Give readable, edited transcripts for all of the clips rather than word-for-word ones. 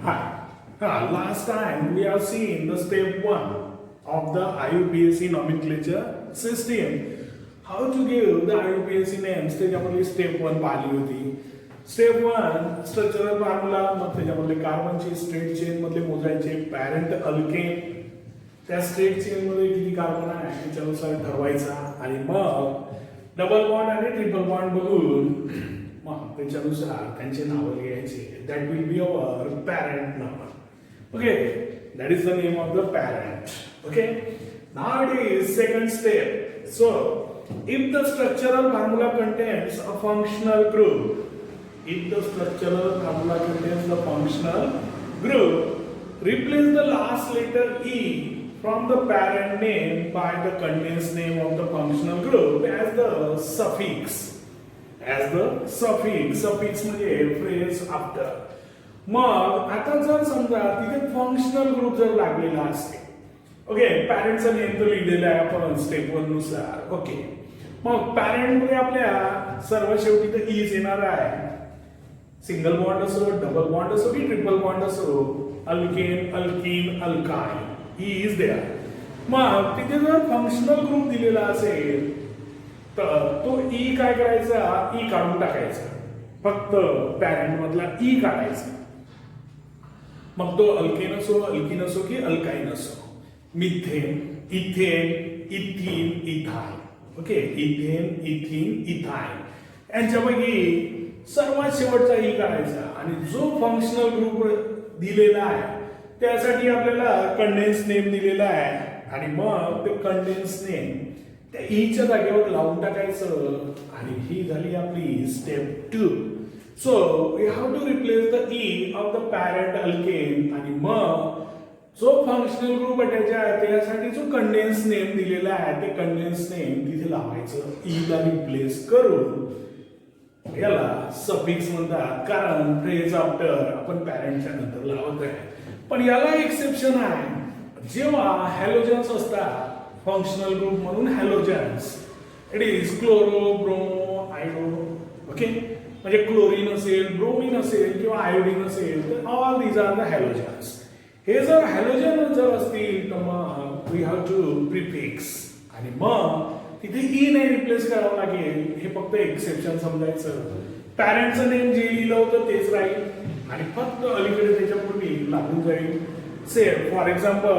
Hi. Last time we have seen the step 1 of the IUPAC nomenclature system. How to give the IUPAC names त्याच्यामधली step 1 पाहिली होती. Step 1 structural formula, मग त्याच्यामधले कार्बनची straight chain मधले मोजायचे, parent alkane त्या straight chain मध्ये किती कार्बन आहे त्याच्यानुसार ठरवायचा आणि मग डबल बॉन्ड आणि ट्रिपल बॉन्ड बघून मग त्याच्यानुसार त्यांचे नाव लिहायचे. That will be our parent number. Okay, that is the name of the parent. Okay, now it is second step. So if the structural formula contains a functional group, if the structural formula contains the functional group, replace the last letter E from the parent name by the condensed name of the functional group as the suffix. As the suffix म्हणजे phrase after. मग आता जर समजा तिथे functional group जर लागलेला असेल, okay, पॅरेंटचं name तर लिहिलेलं आहे आपण स्टेप 1 नुसार. ओके, मग पॅरेंट मध्ये आपल्या सर्व शेवटी तर ईज येणार आहे. सिंगल बॉन्ड असो, डबल बॉन्ड असो की ट्रिपल बॉन्ड असो, alkane, alkene, alkyne, E is there. मग तिथे जर फंक्शनल ग्रुप दिलेला असेल तर तो ई काय करायचा, ई काढून टाकायचा. फक्त पॅरेंट मधला ई काढायचा. मग तो अल्केन असो, अल्कीन असो की अल्काइन असो. Methane, ethane, ethene, ethyne. Okay, ethane, ethene, ethyne यांच्यापैकी सर्वात शेवटचा ई काढायचा आणि जो फंक्शनल ग्रुप दिलेला आहे त्यासाठी आपल्याला कंडेन्स नेम दिलेला आहे आणि मग ते कंडेन्स नेम त्या ईच्या जागेवर लावून टाकायचं आणि ही झाली आपली step 2. So we have to replace the E of the parent alkane आणि मग जो फंक्शनल ग्रुप अटॅच आहे त्यासाठी जो कंडेन्स नेम दिलेला आहे ते कंडेन्स नेम तिथे लावायचं. E ला रिप्लेस करून याला सफिक्स म्हणतात कारण फ्रेज आफ्टर आपण पॅरेंटच्या नंतर लावत आहे. पण याला एक्सेप्शन आहे. जेव्हा हॅलोजन्स असतात फंक्शनल ग्रुप म्हणून halogens, it is chloro, bromo, iodo. Okay, म्हणजे क्लोरीन असेल, ब्रोमीन असेल किंवा आयोडीन असेल तर all these are the halogens. हे जर हॅलोजन जर असतील तर मग वी हॅव टू प्रिफिक्स आणि मग तिथे ई ने रिप्लेस करावं लागेल. हे फक्त एक्सेप्शन समजायचं. पॅरेंटचं नेम जे लिहिलं होतं तेच राहील आणि फक्त अलीकडे त्याच्या पूर्वी लागून जाईल. से फॉर एक्झाम्पल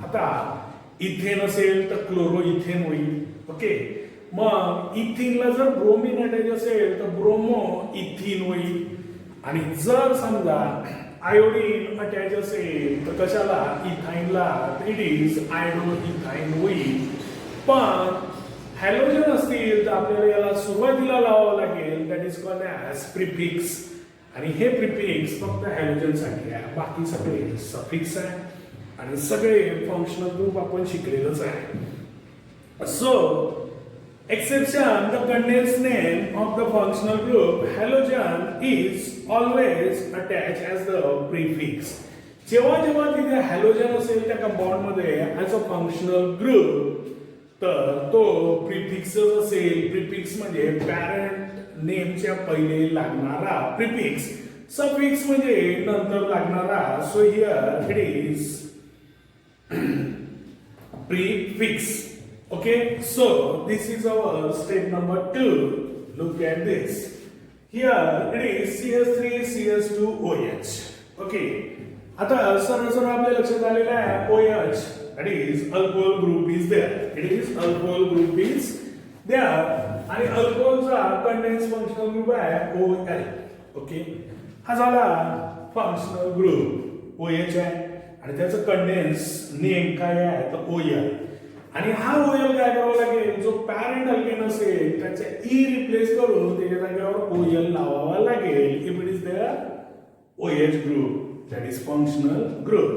आता इथेन असेल तर क्लोरो इथेन होईल. ओके, मग इथिनला जर ब्रोमीन अटॅच असेल तर ब्रोमो इथिन होईल आणि जर समजा आयोडीन अटॅच असेल तर कशाला, इथाइनला, इट इज आयोडो इथाइन होईल. पण हॅलोजन असतील तर आपल्याला याला सुरुवातीला लावावं लागेल. That is called as prefix आणि हे प्रिफिक्स फक्त हॅलोजन साठी आहे. बाकी सगळे सफिक्स आहे आणि सगळे फंक्शनल ग्रुप आपण शिकलेलंच आहे. So exception, the condensed name of the functional group halogen is always attached as the prefix. जेव्हा जेव्हा तिथे हॅलोजन असेल त्या कंपाऊंड मध्ये ऍज अ फंक्शनल ग्रुप तर तो प्रिफिक्स असेल. प्रिफिक्स म्हणजे पॅरेंट नेमच्या पहिले लागणारा प्रिफिक्स. सफिक्स म्हणजे नंतर लागणारा. So here it is prefix. Okay, so this is our step number 2. Look at this. Here it is CH3 CH2OH. Okay, आता सरळ आपल्या लक्षात आलेलं आहे OH, that is alcohol group is there. It is alcohol group is there आणि अल्कोहोलचा condense functional group आहे OL. Okay, हा झाला फंक्शनल ग्रुप OH आहे आणि त्याचं कंडेन्स नेम काय आहे तर OL. आणि हा ओएल काय करावं लागेल, जो पॅरेंट अल्केन असेल त्याचे ई रिप्लेस करून त्याच्या जागेवर ओएल लावावा लागेल. If it is there OH group, that is functional group.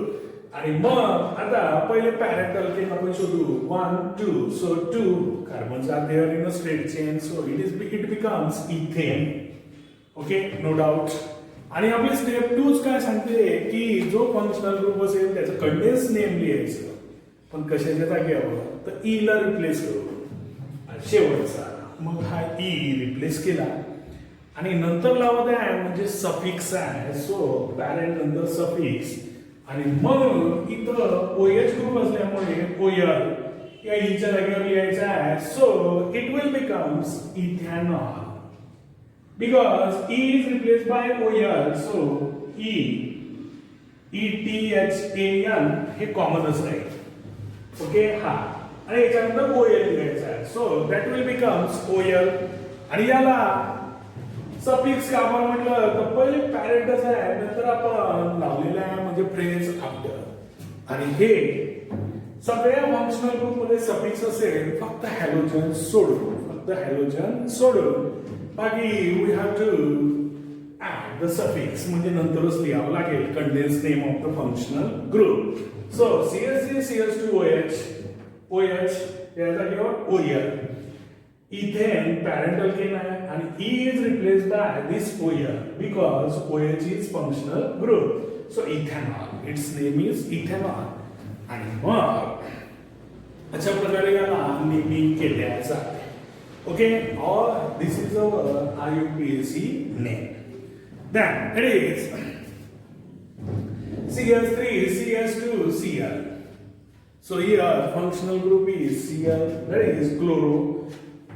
आणि मग आता पहिले पॅरेंट अल्केन आपण शोधू. 1 2. So 2 carbons are there in a straight chain, so it becomes ethane. Okay, no doubt. आणि आपली स्टेप 2 काय सांगते की जो फंक्शनल ग्रुप असेल त्याचं कंडेन्स नेम लिहायचं. पण कशाच्या जागेवर तर ई ला रिप्लेस करू. शेवटचा मग हा ई रिप्लेस केला आणि नंतर लावत आहे म्हणजे सफिक्स आहे. सो पॅरेंट नंतर सफिक्स आणि म्हणून इथं OH ग्रुप असल्यामुळे OL या ईच्या जागेवर लिहायचं आहे. So it will becomes ethanol because E is replaced by OL. So ETHAN हे कॉमनच राहील. ओके हा आणि याच्यानंतर OL लिहायचा आहे. So that will becomes OL आणि याला सफिक्स का आपण म्हटलं तर पहिले पॅरेंटच आहे नंतर आपण लावलेलं आहे म्हणजे फ्रेज आफ्टर आणि हे सगळ्या फंक्शनल ग्रुप मध्ये सफिक्स असेल फक्त हॅलोजन सोडून बाकी we have to add the suffix म्हणजे नंतरच लिहावं लागेल condense name of the functional group. So CH3 CH2OH OH या जागेवर OL इथेन पॅरेंट अल्केन आहे आणि E is replaced by this OL because OH is functional group. So ethanol, its name is ethanol. आणि मग अशा प्रकारे याला naming केल्या जाते. Okay, or this is our IUPAC name. Then it is CH3 CH2 Cl. So here functional group is Cl, that is chloro.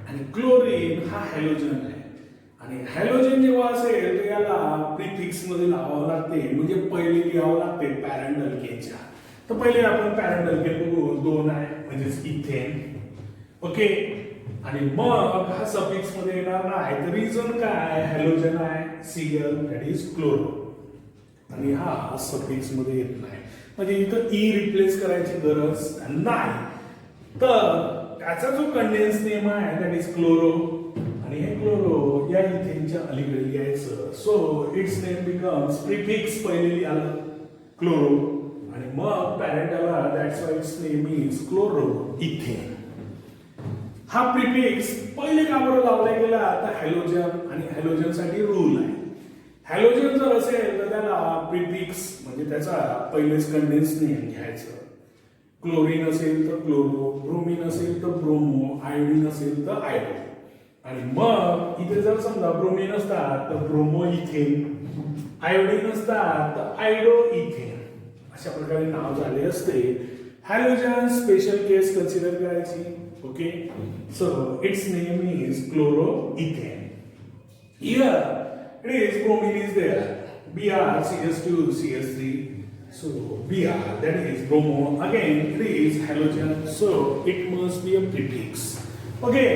आणि chlorine हा halogen आहे आणि हॅलोजन जेव्हा असेल तर याला प्रिफिक्स मध्ये लावावं लागते म्हणजे पहिले लिहावं लागते पॅरेंट अल्केनच्या. तर पहिले आपण पॅरेंट अल्केन बघू 2 आहे म्हणजेच इथेन. ओके आणि मग हा सफिक्स मध्ये येणार नाही तर रिझन काय हॅलोजन आहे Cl दॅट इज क्लोरो आणि हा सफिक्स मध्ये येत नाही म्हणजे इथं E रिप्लेस करायची गरज नाही. तर त्याचा जो कंडेन्स नेम आहे दॅट इज क्लोरो आणि हे क्लोरो या इथेनच्या अलीकडे लिहायचं. So its name becomes prefix पहिले लिहिलं क्लोरो आणि मग पॅरेंट आला that's why its name is chloro ethane. हा प्रिफिक्स पहिले का बरं लावला गेला तर हॅलोजन आणि हॅलोजन साठी रूल आहे. हॅलोजन जर असेल तर त्याला प्रिफिक्स म्हणजे त्याचा पहिलेच कंडेन्स नेम घ्यायचं. क्लोरीन असेल तर क्लोरो, ब्रोमीन असेल तर ब्रोमो, आयोडीन असेल तर आयोडो आणि मग इथे जर समजा ब्रोमीन असतात तर ब्रोमो इथेन, आयोडीन असतात तर आयोडो इथेन अशा प्रकारे नाव झाले असते. हॅलोजन स्पेशल केस कन्सिडर करायची. Okay so its name is chloro ethane. Here it is bromine is there Br CH2 CH3. So Br that is bromo again it is halogen so it must be a prefix. Okay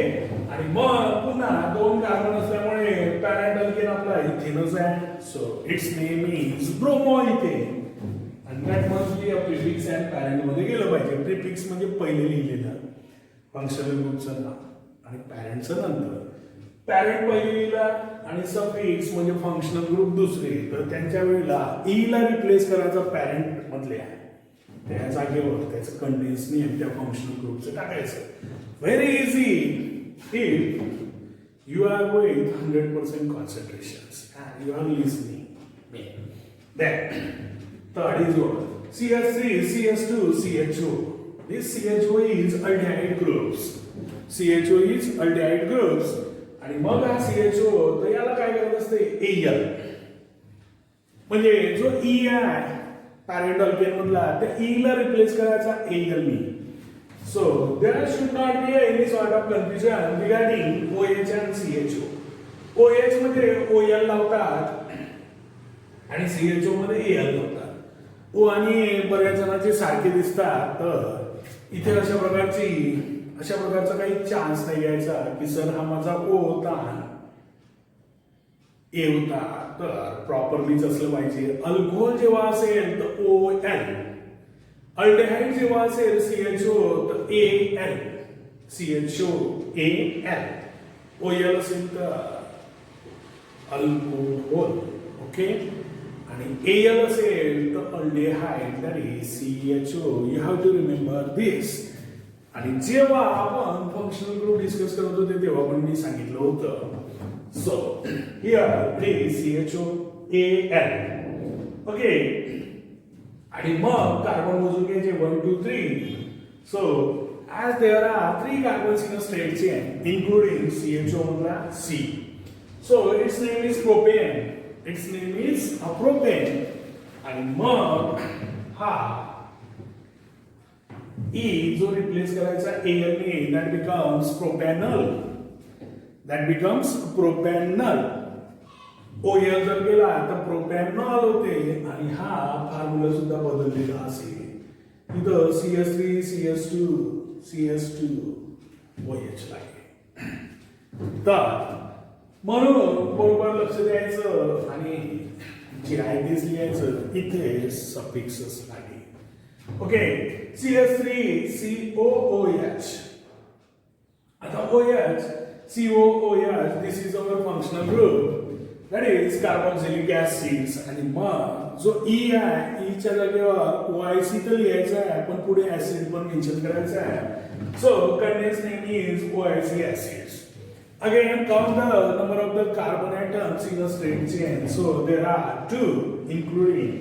आणि मग पुन्हा 2 carbon असल्यामुळे parent alkane आपला इथेनच आहे. So its name is bromo ethane and that must be a prefix and parent मध्ये गेलं पाहिजे. Prefix म्हणजे पहिले लिहिलेलं फंक्शनल ग्रुपचं नाव आणि पॅरेंटचं नंतर. पॅरेंट पहिले लिहिला आणि सफिक्स म्हणजे फंक्शनल ग्रुप दुसरे तर त्यांच्या वेळेला E ला रिप्लेस करायचा पॅरेंट मधले आहे त्या जागेवर त्याचं कंडेन्स नेम त्या फंक्शनल ग्रुपचं टाकायचं. Very easy if you are with 100% concentration you are listening me. That third is what CH3 CH2 CHO. This CHO is aldehyde groups. CHO is aldehyde groups आणि मग हा CHO तर याला काय करत असते Al म्हणजे जो E आहे पॅरेंट अल्केन मधला त्या E ला रिप्लेस करायचा Al नी. So there should not be any sort of confusion regarding OH and CHO. OH मध्ये OL लावतात आणि CHO मध्ये Al लावतात. O आणि बऱ्याच जणांचे सारखे दिसतात तर इथे अशा प्रकारचा काही चान्स नाही घ्यायचा की सर हा माझा O होता A होता तर प्रॉपरलीच असलं पाहिजे. अल्कोहोल जेव्हा असेल तर OL, अल्डेहाइड जेव्हा असेल CHO तर AL, CHO AL, OL असेल तर अल्कोहोल. ओके आणि Al असेल तर aldehyde that is CHO. You have to remember this. आणि जेव्हा आपण फंक्शनल ग्रुप डिस्कस करत होते तेव्हा पण मी सांगितलं होतं. So here it is CHOAL. Okay आणि मग कार्बन मोजून घ्यायचे 1 2 3. So as there are 3 carbons in a straight chain including CHO मधला C. So its name is propane. Its name is propane. आणि मग हा E जो रिप्लेस करायचा Al ने, that becomes propanol. That becomes propanol. OL जर गेला तर प्रोपॅनॉल होते आणि हा फॉर्म्युला सुद्धा बदललेला असेल. इथं CS3 CS2 CS2 OH लागेल. तर म्हणून बरोबर लक्ष द्यायचं आणि जे आहे तेच लिहायचं. इथे सफिक्सच लागेल. Okay, CS3 COOH. आता OH COOH, this is our functional group. That is carboxylic acids. आणि मग जो E आहे, E च्या जागेवर OIC तर लिहायचा आहे, पण पुढे ऍसिड पण मेन्शन करायचा आहे. So condensed name is OIC acids. Again, count the number of the carbon atoms in a straight chain. So there are 2, including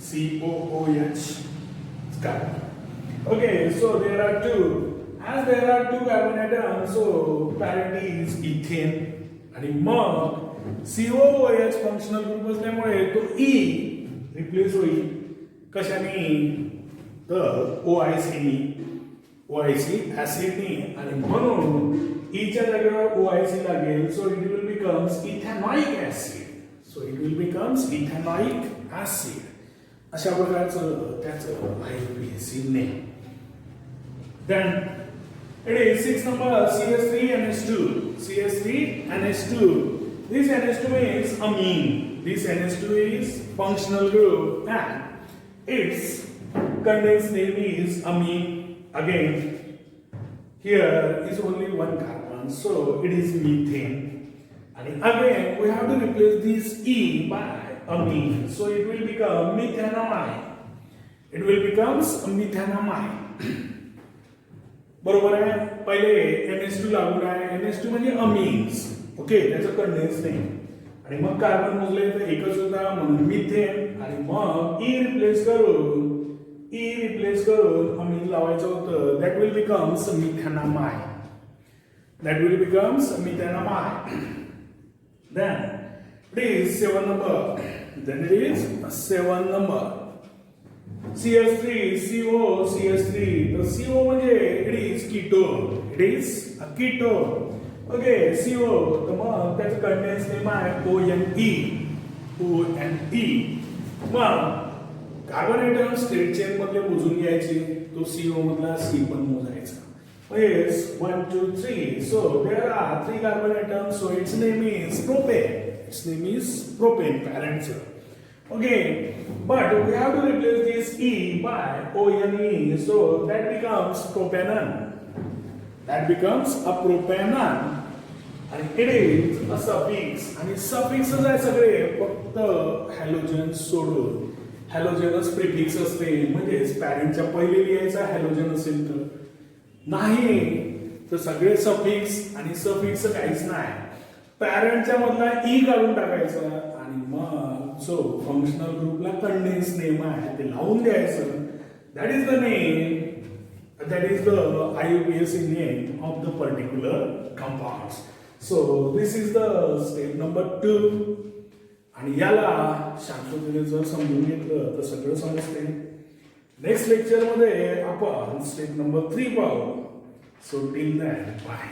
COOH carbon. Okay, so there are 2. As there are 2 carbon atoms, so parent is ethane. आणि मग COOH functional group असल्यामुळे तो E replace होईल कशाने? तर OIC ऍसिडनी. आणि म्हणून E च्या जागेवर OIC लागेल. So it will becomes ethanoic acid. So it will becomes ethanoic acid. अशा प्रकारचं त्याचं IUPAC name. Then it is 6 number CS3NH2. CS3NH2. This NH2 is amine. This NH2 is functional group and its condensed name is amine. Again, here is only one carbon, so it is methane. And again, we have to replace this E by amine, so it will become methanamine. It will becomes methanamine. बरोबर आहे. पहिले NH2 लागून आहे. NH2 म्हणजे amines. Okay, त्याचं condense name. आणि मग carbon मोजले तर एकच होता म्हणून मिथेन. आणि मग E रिप्लेस करून अमीन लावायचं होतं. That will becomes methanamine. That will becomes methanamine. Then it is 7 number. Then it is 7 number. CH3CO CH3. The CO म्हणजे it is ketone. It is a ketone. Okay, CO. तर मग त्याचं condense name आहे ONE. मग carbon item straight chain मधले मोजून घ्यायचे. तो CO मधला C पण मोजायचा. Yes, 1, 2, 3. So there are 3 carbon atoms. So its name is propane. Its name is propane, parent. Okay, but we have to replace this E by ONE. So that becomes propanon. That becomes a propanon. And it is a suffix. And suffixes आहे सगळे फक्त halogen सोडून. हॅलोजनस prefix असते. म्हणजे पॅरेंटच्या पहिले लिहायचा halogen असेल तर नाही तर सगळे सफिक्स आणि सफिक्स काहीच नाही. पॅरेंटच्या मधला ई काढून टाकायचा आणि मग जो फंक्शनल ग्रुपला कंडेन्स नेम आहे ते लावून द्यायचं. That is the name. That is the IUPAC name of the particular compounds. So this is the step number 2. आणि याला शांततेने जर समजून घेतलं तर सगळं समजते. नेक्स्ट लेक्चर मध्ये आपण स्टेप नंबर 3 पाहू. So till then bye.